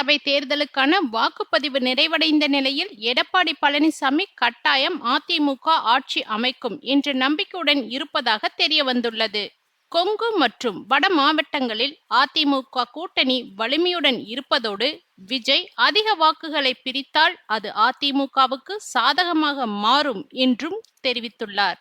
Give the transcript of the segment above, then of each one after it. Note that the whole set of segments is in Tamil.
சபை தேர்தலுக்கான வாக்குப்பதிவு நிறைவடைந்த நிலையில் எடப்பாடி பழனிசாமி கட்டாயம் அதிமுக ஆட்சி அமைக்கும் என்ற நம்பிக்கையுடன் இருப்பதாக தெரிய வந்துள்ளது. கொங்கு மற்றும் வட மாவட்டங்களில் அதிமுக கூட்டணி வலிமையுடன் இருப்பதோடு விஜய் அதிக வாக்குகளை பிரித்தால் அது அதிமுகவுக்கு சாதகமாக மாறும் என்றும் தெரிவித்துள்ளார்.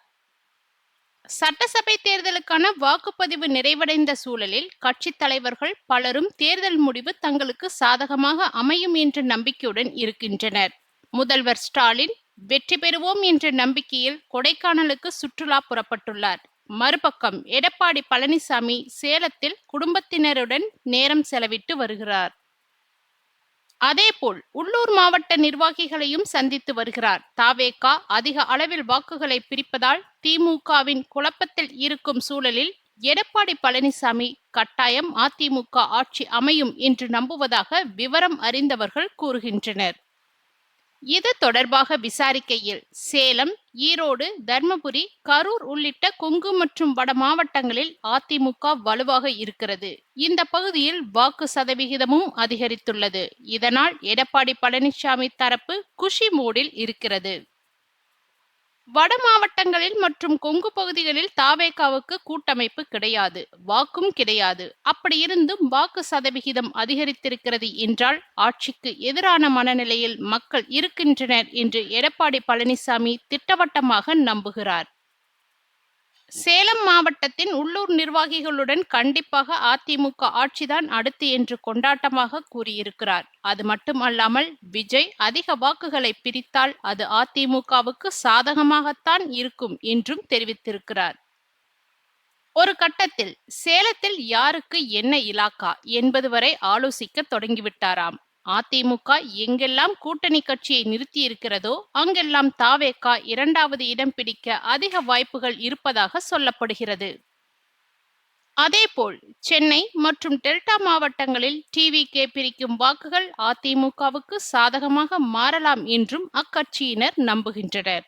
சட்டசபை தேர்தலுக்கான வாக்குப்பதிவு நிறைவடைந்த சூழலில் கட்சித் தலைவர்கள் பலரும் தேர்தல் முடிவு தங்களுக்கு சாதகமாக அமையும் என்ற நம்பிக்கையுடன் இருக்கின்றனர். முதல்வர் ஸ்டாலின் வெற்றி பெறுவோம் என்ற நம்பிக்கையில் கொடைக்கானலுக்கு சுற்றுலா புறப்பட்டுள்ளார். மறுபக்கம் எடப்பாடி பழனிசாமி சேலத்தில் குடும்பத்தினருடன் நேரம் செலவிட்டு வருகிறார். அதேபோல் உள்ளூர் மாவட்ட நிர்வாகிகளையும் சந்தித்து வருகிறார். தாவேகா அதிக அளவில் வாக்குகளை பிரிப்பதால் திமுகவின் குழப்பத்தில் இருக்கும் சூழலில் எடப்பாடி பழனிசாமி கட்டாயம் அதிமுக ஆட்சி அமையும் என்று நம்புவதாக விவரம் அறிந்தவர்கள் கூறுகின்றனர். இது தொடர்பாக விசாரிக்கையில் சேலம், ஈரோடு, தர்மபுரி, கரூர் உள்ளிட்ட கொங்கு மற்றும் வட மாவட்டங்களில் அதிமுக வலுவாக இருக்கிறது. இந்த பகுதியில் வாக்கு சதவிகிதமும் அதிகரித்துள்ளது. இதனால் எடப்பாடி பழனிசாமி தரப்பு குஷி மூடில் இருக்கிறது. வட மாவட்டங்களில் மற்றும் கொங்கு பகுதிகளில் தாவேகாவுக்கு கூட்டமைப்பு கிடையாது, வாக்கும் கிடையாது. அப்படி இருந்தும் வாக்கு சதவிகிதம் அதிகரித்திருக்கிறது என்றால் ஆட்சிக்கு எதிரான மனநிலையில் மக்கள் இருக்கின்றனர் என்று எடப்பாடி பழனிசாமி திட்டவட்டமாக நம்புகிறார். சேலம் மாவட்டத்தின் உள்ளூர் நிர்வாகிகளுடன் கண்டிப்பாக அதிமுக ஆட்சிதான் அடுத்து என்று கொண்டாட்டமாக கூறியிருக்கிறார். அது மட்டும் அல்லாமல் விஜய் அதிக வாக்குகளை பிரித்தால் அது அதிமுகவுக்கு சாதகமாகத்தான் இருக்கும் என்றும் தெரிவித்திருக்கிறார். ஒரு கட்டத்தில் சேலத்தில் யாருக்கு என்ன இலாக்கா என்பது வரை ஆலோசிக்க தொடங்கிவிட்டாராம். அதிமுக எங்கெல்லாம் கூட்டணி கட்சியை நிறுத்தி இருக்கிறதோ அங்கெல்லாம் தாவேகா இரண்டாவது இடம் பிடிக்க அதிக வாய்ப்புகள் இருப்பதாக சொல்லப்படுகிறது. அதேபோல் சென்னை மற்றும் டெல்டா மாவட்டங்களில் டிவிகே பிரிக்கும் வாக்குகள் அதிமுகவுக்கு சாதகமாக மாறலாம் என்றும் அக்கட்சியினர் நம்புகின்றனர்.